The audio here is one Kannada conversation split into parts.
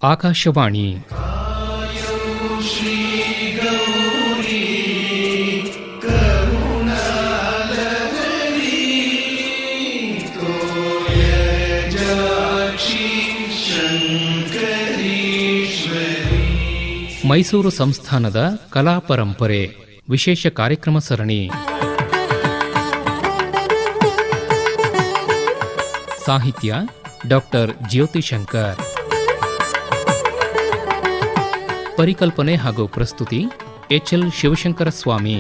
ಆಕಾಶವಾಣಿ. ಮೈಸೂರು ಸಂಸ್ಥಾನದ ಕಲಾ ಪರಂಪರೆ ವಿಶೇಷ ಕಾರ್ಯಕ್ರಮ ಸರಣಿ. ಸಾಹಿತ್ಯ ಡಾಕ್ಟರ್ ಜ್ಯೋತಿ ಶಂಕರ್. ಪರಿಕಲ್ಪನೆ ಹಾಗೂ ಪ್ರಸ್ತುತಿ ಎಚ್ಎಲ್ ಶಿವಶಂಕರ ಸ್ವಾಮಿ.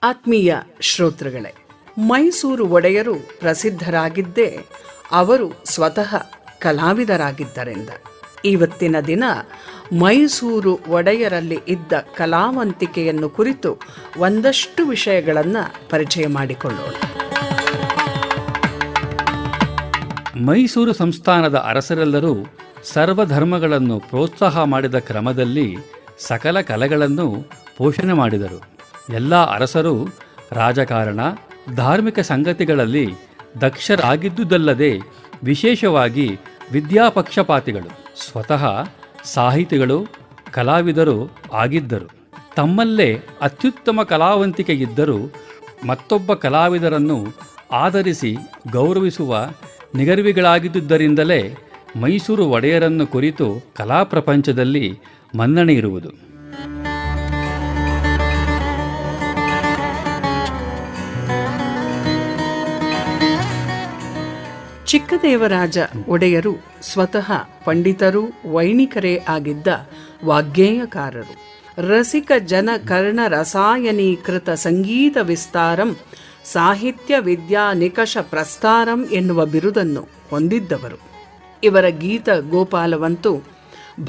ಆತ್ಮೀಯ ಶ್ರೋತೃಗಳೇ, ಮೈಸೂರು ಒಡೆಯರು ಪ್ರಸಿದ್ಧರಾಗಿದ್ದೇ ಅವರು ಸ್ವತಃ ಕಲಾವಿದರಾಗಿದ್ದರಿಂದ. ಇವತ್ತಿನ ದಿನ ಮೈಸೂರು ಒಡೆಯರಲ್ಲಿ ಇದ್ದ ಕಲಾವಂತಿಕೆಯನ್ನು ಕುರಿತು ಒಂದಷ್ಟು ವಿಷಯಗಳನ್ನು ಪರಿಚಯ ಮಾಡಿಕೊಳ್ಳೋಣ. ಮೈಸೂರು ಸಂಸ್ಥಾನದ ಅರಸರೆಲ್ಲರೂ ಸರ್ವಧರ್ಮಗಳನ್ನು ಪ್ರೋತ್ಸಾಹ ಮಾಡಿದ ಕ್ರಮದಲ್ಲಿ ಸಕಲ ಕಲೆಗಳನ್ನು ಪೋಷಣೆ ಮಾಡಿದರು. ಎಲ್ಲ ಅರಸರು ರಾಜಕಾರಣ, ಧಾರ್ಮಿಕ ಸಂಗತಿಗಳಲ್ಲಿ ದಕ್ಷರಾಗಿದ್ದುದಲ್ಲದೆ ವಿಶೇಷವಾಗಿ ವಿದ್ಯಾಪಕ್ಷಪಾತಿಗಳು, ಸ್ವತಃ ಸಾಹಿತಿಗಳು, ಕಲಾವಿದರು ಆಗಿದ್ದರು. ತಮ್ಮಲ್ಲೇ ಅತ್ಯುತ್ತಮ ಕಲಾವಂತಿಕೆ ಇದ್ದರೂ ಮತ್ತೊಬ್ಬ ಕಲಾವಿದರನ್ನು ಆದರಿಸಿ ಗೌರವಿಸುವ ನಿಗರ್ವಿಗಳಾಗಿದ್ದುದರಿಂದಲೇ ಮೈಸೂರು ಒಡೆಯರನ್ನು ಕುರಿತು ಕಲಾ ಪ್ರಪಂಚದಲ್ಲಿ ಮನ್ನಣೆ ಇರುವುದು. ಚಿಕ್ಕದೇವರಾಜ ಒಡೆಯರು ಸ್ವತಃ ಪಂಡಿತರು, ವೈಣಿಕರೇ ಆಗಿದ್ದ ವಾಗ್ಗೇಯಕಾರರು. ರಸಿಕ ಜನ ಕರ್ಣ ರಸಾಯನೀಕೃತ ಸಂಗೀತ ವಿಸ್ತಾರಂ ಸಾಹಿತ್ಯ ವಿದ್ಯಾ ನಿಕಷ ಪ್ರಸ್ತಾರಂ ಎನ್ನುವ ಬಿರುದನ್ನು ಹೊಂದಿದ್ದವರು. ಇವರ ಗೀತ ಗೋಪಾಲವಂತೂ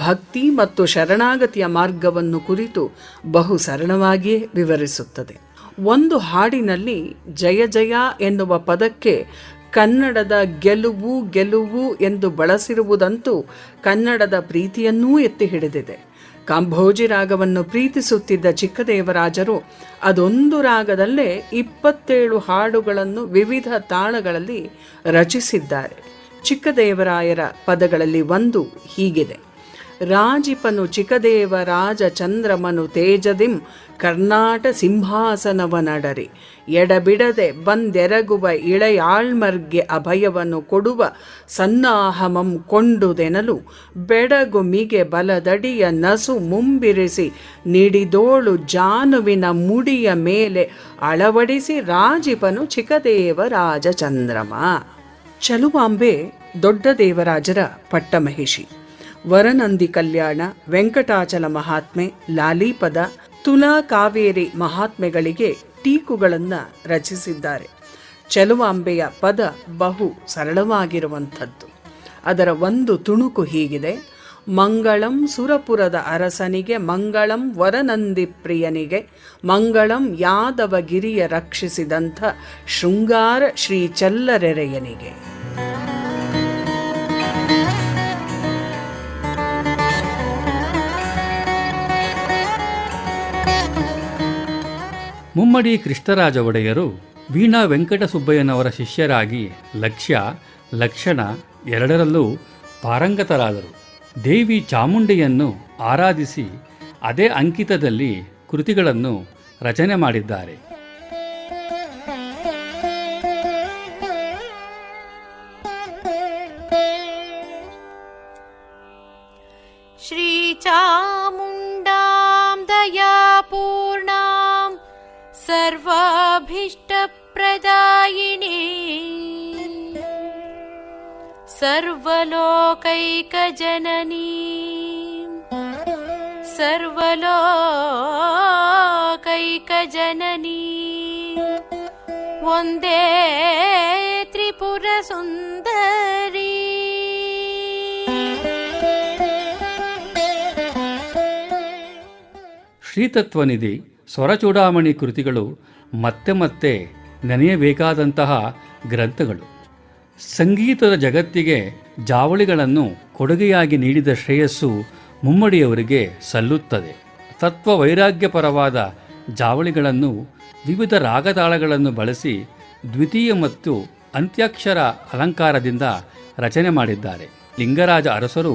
ಭಕ್ತಿ ಮತ್ತು ಶರಣಾಗತಿಯ ಮಾರ್ಗವನ್ನು ಕುರಿತು ಬಹು ಸರಳವಾಗಿಯೇ ವಿವರಿಸುತ್ತದೆ. ಒಂದು ಹಾಡಿನಲ್ಲಿ ಜಯ ಜಯ ಎನ್ನುವ ಪದಕ್ಕೆ ಕನ್ನಡದ ಗೆಲುವು ಗೆಲುವು ಎಂದು ಬಳಸಿರುವುದಂತೂ ಕನ್ನಡದ ಪ್ರೀತಿಯನ್ನೂ ಎತ್ತಿ ಹಿಡಿದಿದೆ. ಕಾಂಭೋಜಿ ರಾಗವನ್ನು ಪ್ರೀತಿಸುತ್ತಿದ್ದ ಚಿಕ್ಕದೇವರಾಜರು ಅದೊಂದು ರಾಗದಲ್ಲೇ 27 ಹಾಡುಗಳನ್ನು ವಿವಿಧ ತಾಳಗಳಲ್ಲಿ ರಚಿಸಿದ್ದಾರೆ. ಚಿಕ್ಕದೇವರಾಯರ ಪದಗಳಲ್ಲಿ ಒಂದು ಹೀಗಿದೆ: ರಾಜಿಪನು ಚಿಕ್ಕದೇವರಾಜ ಚಂದ್ರಮನು ತೇಜದಿಂ ಕರ್ನಾಟ ಸಿಂಹಾಸನವ ನಡರಿ ಎಡಬಿಡದೆ ಬಂದೆರಗುವ ಇಳೆಯಾಳ್ಮರ್ಗೆ ಅಭಯವನ್ನು ಕೊಡುವ ಸನ್ನಾಹಮಂ ಕೊಂಡುದೆನಲು ಬೆಡಗು ಮಿಗೆ ಬಲದಡಿಯ ನಸು ಮುಂಬಿರಿಸಿ ನೀಡಿದೋಳು ಜಾನುವಿನ ಮುಡಿಯ ಮೇಲೆ ಅಳವಡಿಸಿ ರಾಜಿಪನು ಚಿಕ್ಕದೇವರಾಜ ಚಂದ್ರಮ. ಚಲುವಾಂಬೆ ದೊಡ್ಡ ದೇವರಾಜರ ಪಟ್ಟಮಹಿಷಿ. ವರನಂದಿ ಕಲ್ಯಾಣ, ವೆಂಕಟಾಚಲ ಮಹಾತ್ಮೆ, ಲಾಲಿಪದ, ತುಲಾ ಕಾವೇರಿ ಮಹಾತ್ಮೆಗಳಿಗೆ ಟೀಕುಗಳನ್ನು ರಚಿಸಿದ್ದಾರೆ. ಚಲುವಾಂಬೆಯ ಪದ ಬಹು ಸರಳವಾಗಿರುವಂಥದ್ದು. ಅದರ ಒಂದು ತುಣುಕು ಹೀಗಿದೆ: ಮಂಗಳಂ ಸುರಪುರದ ಅರಸನಿಗೆ, ಮಂಗಳಂ ವರನಂದಿ ಪ್ರಿಯನಿಗೆ, ಮಂಗಳಂ ಯಾದವಗಿರಿಯ ರಕ್ಷಿಸಿದಂಥ ಶೃಂಗಾರ ಶ್ರೀ ಚಲ್ಲರೆರೆಯನಿಗೆ. ಮುಮ್ಮಡಿ ಕೃಷ್ಣರಾಜ ಒಡೆಯರು ವೀಣಾ ವೆಂಕಟಸುಬ್ಬಯ್ಯನವರ ಶಿಷ್ಯರಾಗಿ ಲಕ್ಷ್ಯ, ಲಕ್ಷಣ ಎರಡರಲ್ಲೂ ಪಾರಂಗತರಾದರು. ದೇವಿ ಚಾಮುಂಡಿಯನ್ನು ಆರಾಧಿಸಿ ಅದೇ ಅಂಕಿತದಲ್ಲಿ ಕೃತಿಗಳನ್ನು ರಚನೆ ಮಾಡಿದ್ದಾರೆ. ಶ್ರೀ ಚಾಮುಂಡಾಂ ದಯಾಪೂರ್ಣಾಂ ಸರ್ವಾಭೀಷ್ಟಪ್ರದಾಯಿನಿ ಸರ್ವಲೋಕೈಕಜನನೀ ಸರ್ವಲೋಕೈಕಜನನೀ ಒಂದೇ ತ್ರಿಪುರ ಸುಂದರಿ. ಶ್ರೀತತ್ವನಿಧಿ, ಸ್ವರಚೂಡಾಮಣಿ ಕೃತಿಗಳು ಮತ್ತೆ ಮತ್ತೆ ನೆನೆಯಬೇಕಾದಂತಹ ಗ್ರಂಥಗಳು. ಸಂಗೀತದ ಜಗತ್ತಿಗೆ ಜಾವಳಿಗಳನ್ನು ಕೊಡುಗೆಯಾಗಿ ನೀಡಿದ ಶ್ರೇಯಸ್ಸು ಮುಮ್ಮಡಿಯವರಿಗೆ ಸಲ್ಲುತ್ತದೆ. ತತ್ವ ವೈರಾಗ್ಯಪರವಾದ ಜಾವಳಿಗಳನ್ನು ವಿವಿಧ ರಾಗತಾಳಗಳನ್ನು ಬಳಸಿ ದ್ವಿತೀಯ ಮತ್ತು ಅಂತ್ಯಾಕ್ಷರ ಅಲಂಕಾರದಿಂದ ರಚನೆ ಮಾಡಿದ್ದಾರೆ. ಲಿಂಗರಾಜ ಅರಸರು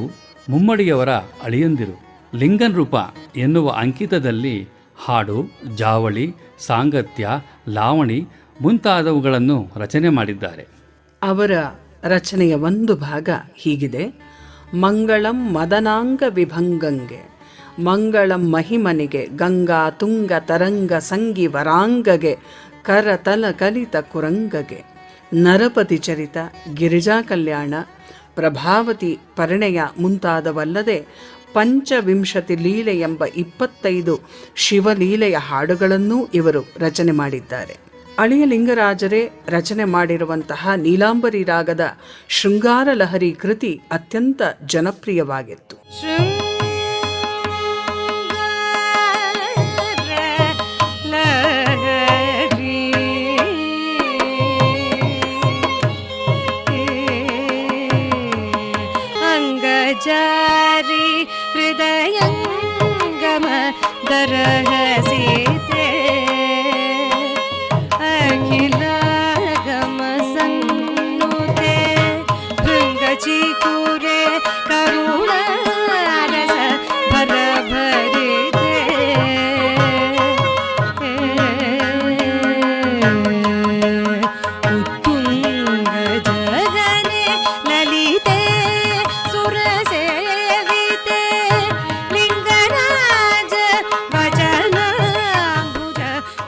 ಮುಮ್ಮಡಿಯವರ ಅಳಿಯಂದಿರು. ಲಿಂಗನ್ ರೂಪ ಎನ್ನುವ ಅಂಕಿತದಲ್ಲಿ ಹಾಡು, ಜಾವಳಿ, ಸಾಂಗತ್ಯ, ಲಾವಣಿ ಮುಂತಾದವುಗಳನ್ನು ರಚನೆ ಮಾಡಿದ್ದಾರೆ. ಅವರ ರಚನೆಯ ಒಂದು ಭಾಗ ಹೀಗಿದೆ: ಮಂಗಳಂ ಮದನಾಂಗ ವಿಭಂಗಂಗೆ, ಮಂಗಳಂ ಮಹಿಮನಿಗೆ, ಗಂಗಾ ತುಂಗ ತರಂಗ ಸಂಗಿ ವರಾಂಗಗೆ, ಕರತಲ ಕಲಿತ ಕುರಂಗಗೆ, ನರಪತಿ ಚರಿತ, ಗಿರಿಜಾ ಕಲ್ಯಾಣ, ಪ್ರಭಾವತಿ ಪರಿಣಯ ಮುಂತಾದವಲ್ಲದೆ ಪಂಚವಿಂಶತಿ ಲೀಲೆ ಎಂಬ 25 ಶಿವಲೀಲೆಯ ಹಾಡುಗಳನ್ನೂ ಇವರು ರಚನೆ ಮಾಡಿದ್ದಾರೆ. ಅಳಿಯ ಲಿಂಗರಾಜರೇ ರಚನೆ ಮಾಡಿರುವಂತಹ ನೀಲಾಂಬರಿ ರಾಗದ ಶೃಂಗಾರ ಲಹರಿ ಕೃತಿ ಅತ್ಯಂತ ಜನಪ್ರಿಯವಾಗಿತ್ತು. ಜಾರಿ ಹೃದಯಂಗಮ ದರಹಸಿತೆ ಅಖಿಲ ಗಮ ಸನ್ನುತೆ ಭೃಂಗ ಚಿಕುರೆ ಕರುಣ ರಸ ಭರ ಭರಿತೆ ಉತ್ತುಂಗ ಜಗನೆ ಲಲಿತೆ ಸುರಸೇವಿತೆ ಲಿಂಗರಾಜ ವಚನಾಂಬುಜ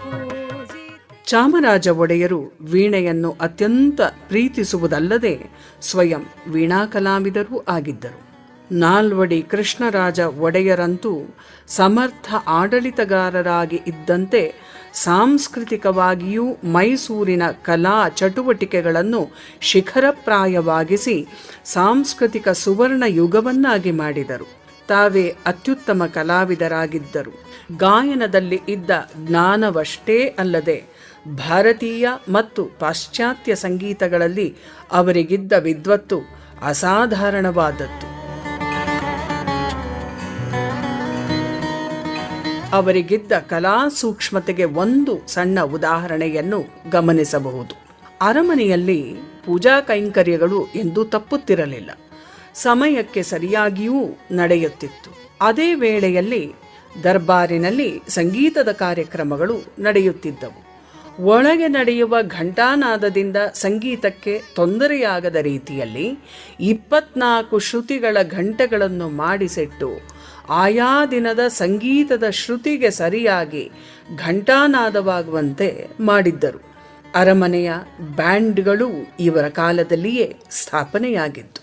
ಪೂಜಿತೆ. ಚಾಮರಾಜ ಒಡೆಯರು ವೀಣೆಯನ್ನು ಅತ್ಯಂತ ಪ್ರೀತಿಸುವುದಲ್ಲದೆ ಸ್ವಯಂ ವೀಣಾ ಕಲಾವಿದರೂ ಆಗಿದ್ದರು. ನಾಲ್ವಡಿ ಕೃಷ್ಣರಾಜ ಒಡೆಯರಂತೂ ಸಮರ್ಥ ಆಡಳಿತಗಾರರಾಗಿ ಇದ್ದಂತೆ ಸಾಂಸ್ಕೃತಿಕವಾಗಿಯೂ ಮೈಸೂರಿನ ಕಲಾ ಚಟುವಟಿಕೆಗಳನ್ನು ಶಿಖರಪ್ರಾಯವಾಗಿಸಿ ಸಾಂಸ್ಕೃತಿಕ ಸುವರ್ಣ ಯುಗವನ್ನಾಗಿ ಮಾಡಿದರು. ತಾವೇ ಅತ್ಯುತ್ತಮ ಕಲಾವಿದರಾಗಿದ್ದರು. ಗಾಯನದಲ್ಲಿ ಇದ್ದ ಜ್ಞಾನವಷ್ಟೇ ಅಲ್ಲದೆ ಭಾರತೀಯ ಮತ್ತು ಪಾಶ್ಚಾತ್ಯ ಸಂಗೀತಗಳಲ್ಲಿ ಅವರಿಗಿದ್ದ ವಿದ್ವತ್ತು ಅಸಾಧಾರಣವಾದದ್ದು. ಅವರಿಗಿದ್ದ ಕಲಾ ಸೂಕ್ಷ್ಮತೆಗೆ ಒಂದು ಸಣ್ಣ ಉದಾಹರಣೆಯನ್ನು ಗಮನಿಸಬಹುದು. ಅರಮನೆಯಲ್ಲಿ ಪೂಜಾ ಕೈಂಕರ್ಯಗಳು ಎಂದೂ ತಪ್ಪುತ್ತಿರಲಿಲ್ಲ. ಸಮಯಕ್ಕೆ ಸರಿಯಾಗಿಯೂ ನಡೆಯುತ್ತಿತ್ತು. ಅದೇ ವೇಳೆಯಲ್ಲಿ ದರ್ಬಾರಿನಲ್ಲಿ ಸಂಗೀತದ ಕಾರ್ಯಕ್ರಮಗಳು ನಡೆಯುತ್ತಿದ್ದವು. ಒಳಗೆ ನಡೆಯುವ ಘಂಟಾನಾದದಿಂದ ಸಂಗೀತಕ್ಕೆ ತೊಂದರೆಯಾಗದ ರೀತಿಯಲ್ಲಿ 24 ಶ್ರುತಿಗಳ ಘಂಟೆಗಳನ್ನು ಮಾಡಿಸಿಟ್ಟು ಆಯಾ ದಿನದ ಸಂಗೀತದ ಶ್ರುತಿಗೆ ಸರಿಯಾಗಿ ಘಂಟಾನಾದವಾಗುವಂತೆ ಮಾಡಿದ್ದರು. ಅರಮನೆಯ ಬ್ಯಾಂಡ್ಗಳು ಇವರ ಕಾಲದಲ್ಲಿಯೇ ಸ್ಥಾಪನೆಯಾಗಿತ್ತು.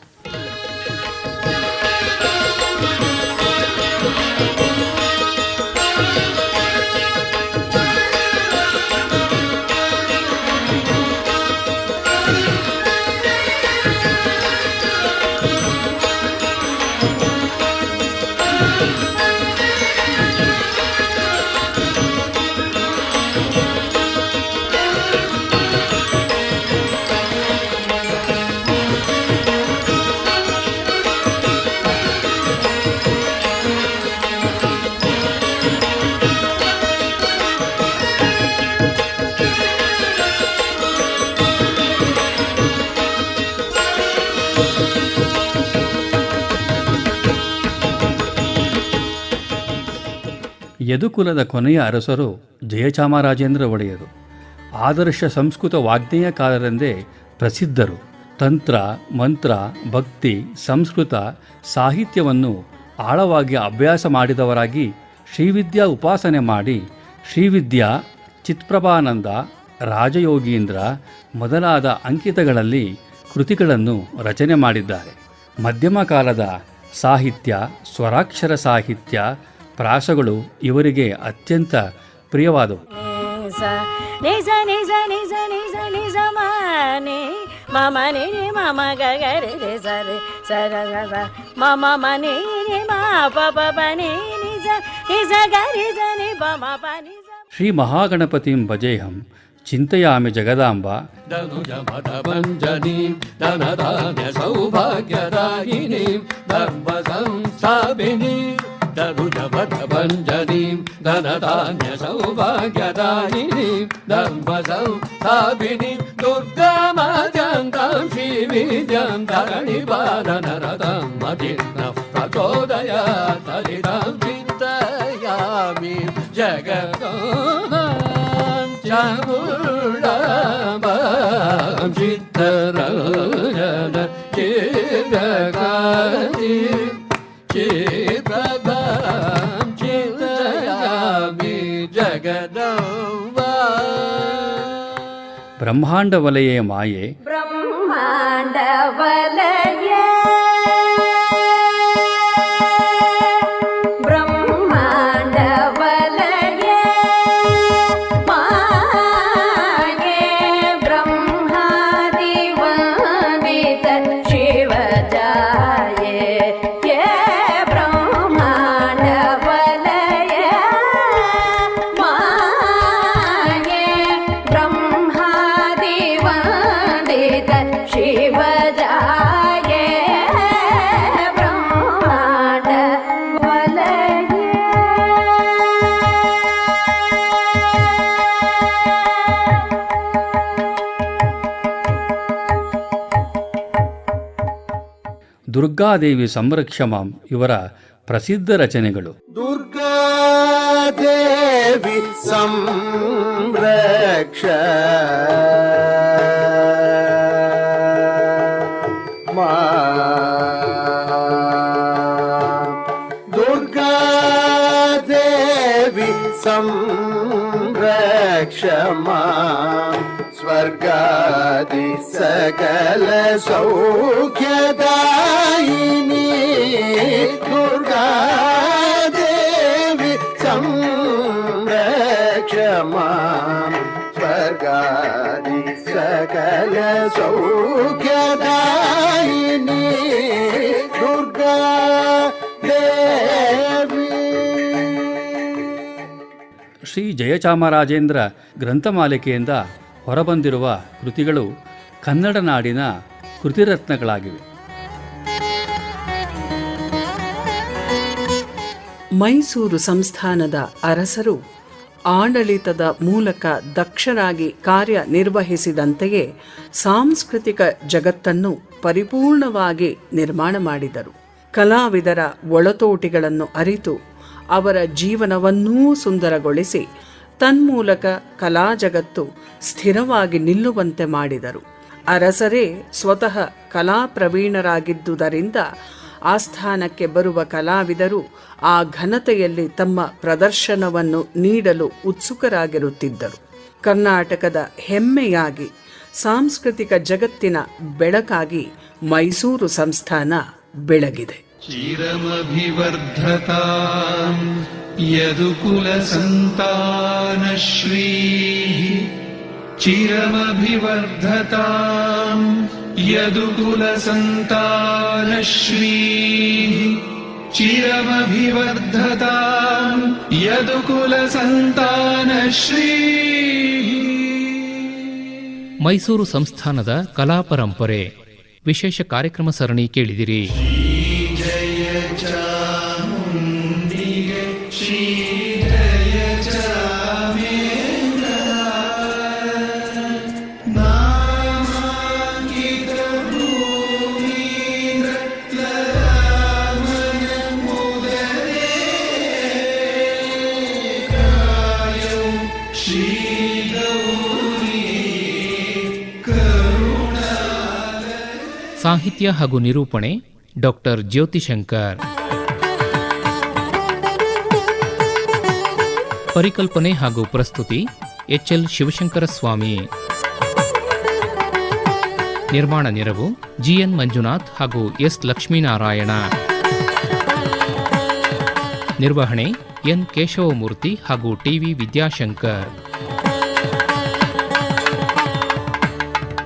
ಯದುಕುಲದ ಕೊನೆಯ ಅರಸರು ಜಯಚಾಮರಾಜೇಂದ್ರ ಒಡೆಯರು. ಆದರ್ಶ ಸಂಸ್ಕೃತ ವಾಗ್ಗೇಯಕಾರರೆಂದೇ ಪ್ರಸಿದ್ಧರು. ತಂತ್ರ, ಮಂತ್ರ, ಭಕ್ತಿ, ಸಂಸ್ಕೃತ ಸಾಹಿತ್ಯವನ್ನು ಆಳವಾಗಿ ಅಭ್ಯಾಸ ಮಾಡಿದವರಾಗಿ ಶ್ರೀವಿದ್ಯಾ ಉಪಾಸನೆ ಮಾಡಿ ಶ್ರೀವಿದ್ಯಾ, ಚಿತ್ಪ್ರಭಾನಂದ, ರಾಜಯೋಗೀಂದ್ರ ಮೊದಲಾದ ಅಂಕಿತಗಳಲ್ಲಿ ಕೃತಿಗಳನ್ನು ರಚನೆ ಮಾಡಿದ್ದಾರೆ. ಮಧ್ಯಮ ಕಾಲದ ಸಾಹಿತ್ಯ, ಸ್ವರಾಕ್ಷರ ಸಾಹಿತ್ಯ, ಪ್ರಾಸಗಳು ಇವರಿಗೆ ಅತ್ಯಂತ ಪ್ರಿಯವಾದವು. ನಿಜ ನಿಜ ನಿಜ ನಿಜ ನಿಜ ಮನೆ ಮಮ ನಿ ಮಮ ಗರಿ ಸರಿ ಸರ ಮಮ ಮನಿ ಮಾ ಪಪ ಬನಿ ನಿಜ ನಿಜ ಗರಿ ಜನಿ ಬಮ ಪನಿ. ಶ್ರೀ ಮಹಾಗಣಪತಿಂ ಭಜೇಹಂ ಚಿಂತೆಯಾಮಿ ಜಗದಾಂಬ ಧನುಜಮದಭಂಜನೀಂ ಧನಧಾನ್ಯ ಸೌಭಾಗ್ಯದಾಯಿನೀಂ ಧರ್ಮ ಸಂಸ್ಥಾಪಿನೀಂ दरुजभद्रभञ्जनीं धनधान्यसौभाग्यदायिनीं धर्मसंस्थापिनीं दुर्गामाद्यन्तां श्रीविद्यां धरणिपालनरतं मतिर्नः प्रचोदयात् हरितां चिन्तयामि जगदां चामुण्डां चित्तरञ्जन चिरकारि चिप्रभां चिन्तयामि जगदम्बा. ಬ್ರಹ್ಮಾಂಡ ವಲಯ ಮಾಯೆ ಬ್ರಹ್ಮಾಂಡ ವಲಯ ಬ್ರಹ್ಮಾಂಡ ವಲಯ ಮಾಯೆ ಬ್ರಹ್ಮಾದಿ ವಂದಿತ ಶಿವ ಜಾಯೆ ಬ್ರಹ್ಮಾಂಡ ವಲಯ ಮಾಯೆ ಬ್ರಹ್ಮಾದಿ ವಂದಿತ ಶಿವ ಜಾಯೆ ಬ್ರಹ್ಮಾಂಡ ವಲಯ. ದುರ್ಗಾದೇವಿ ಸಂರಕ್ಷಮಾಂ ಇವರ ಪ್ರಸಿದ್ಧ ರಚನೆಗಳು. दुर्गादेवी संरक्ष दुर्गादेवी संरक्ष स्वर्गादि सकल सौख्यदायिनी दुर्गादेवी संरक्ष स्वर्गादि सकल सौख्यदायिनी दुर्गा देवी. ಶ್ರೀ ಜಯಚಾಮರಾಜೇಂದ್ರ ಗ್ರಂಥಮಾಲಿಕೆಯಿಂದ ಹೊರಬಂದಿರುವ ಕೃತಿಗಳು ಕನ್ನಡ ನಾಡಿನ ಕೃತಿರತ್ನಗಳಾಗಿವೆ. ಮೈಸೂರು ಸಂಸ್ಥಾನದ ಅರಸರು ಆಡಳಿತದ ಮೂಲಕ ದಕ್ಷರಾಗಿ ಕಾರ್ಯನಿರ್ವಹಿಸಿದಂತೆಯೇ ಸಾಂಸ್ಕೃತಿಕ ಜಗತ್ತನ್ನು ಪರಿಪೂರ್ಣವಾಗಿ ನಿರ್ಮಾಣ ಮಾಡಿದರು. ಕಲಾವಿದರ ಒಳತೋಟಿಗಳನ್ನು ಅರಿತು ಅವರ ಜೀವನವನ್ನೂ ಸುಂದರಗೊಳಿಸಿ ತನ್ಮೂಲಕ ಕಲಾ ಜಗತ್ತು ಸ್ಥಿರವಾಗಿ ನಿಲ್ಲುವಂತೆ ಮಾಡಿದರು. ಅರಸರೇ ಸ್ವತಃ ಕಲಾ ಪ್ರವೀಣರಾಗಿದ್ದುದರಿಂದ ಆಸ್ಥಾನಕ್ಕೆ ಬರುವ ಕಲಾವಿದರು ಆ ಘನತೆಯಲ್ಲಿ ತಮ್ಮ ಪ್ರದರ್ಶನವನ್ನು ನೀಡಲು ಉತ್ಸುಕರಾಗಿರುತ್ತಿದ್ದರು. ಕರ್ನಾಟಕದ ಹೆಮ್ಮೆಯಾಗಿ ಸಾಂಸ್ಕೃತಿಕ ಜಗತ್ತಿನ ಬೆಳಕಾಗಿ ಮೈಸೂರು ಸಂಸ್ಥಾನ ಬೆಳಗಿದೆ. ಚಿರಮಭಿವರ್ಧತಾಂ ಯದುಕುಲಸಂತಾನಶ್ರೀಃ ಚಿರಮಭಿವರ್ಧತಾಂ ಯದುಕುಲಸಂತಾನಶ್ರೀಃ ಚಿರಮಭಿವರ್ಧತಾಂ ಯದುಕುಲಸಂತಾನಶ್ರೀಃ. ಮೈಸೂರು ಸಂಸ್ಥಾನದ ಕಲಾ ಪರಂಪರೆ ವಿಶೇಷ ಕಾರ್ಯಕ್ರಮ ಸರಣಿ ಕೇಳಿದಿರಿ. ಸಾಹಿತ್ಯ ಹಾಗೂ ನಿರೂಪಣೆ ಡಾಕ್ಟರ್ ಜ್ಯೋತಿಶಂಕರ್. ಪರಿಕಲ್ಪನೆ ಹಾಗೂ ಪ್ರಸ್ತುತಿ ಎಚ್ಎಲ್ ಶಿವಶಂಕರ ಸ್ವಾಮಿ. ನಿರ್ಮಾಣ ನೆರವು ಜಿಎನ್ ಮಂಜುನಾಥ್ ಹಾಗೂ ಎಸ್ ಲಕ್ಷ್ಮೀನಾರಾಯಣ. ನಿರ್ವಹಣೆ ಎನ್ ಕೇಶವಮೂರ್ತಿ ಹಾಗೂ ಟಿವಿ ವಿದ್ಯಾಶಂಕರ್.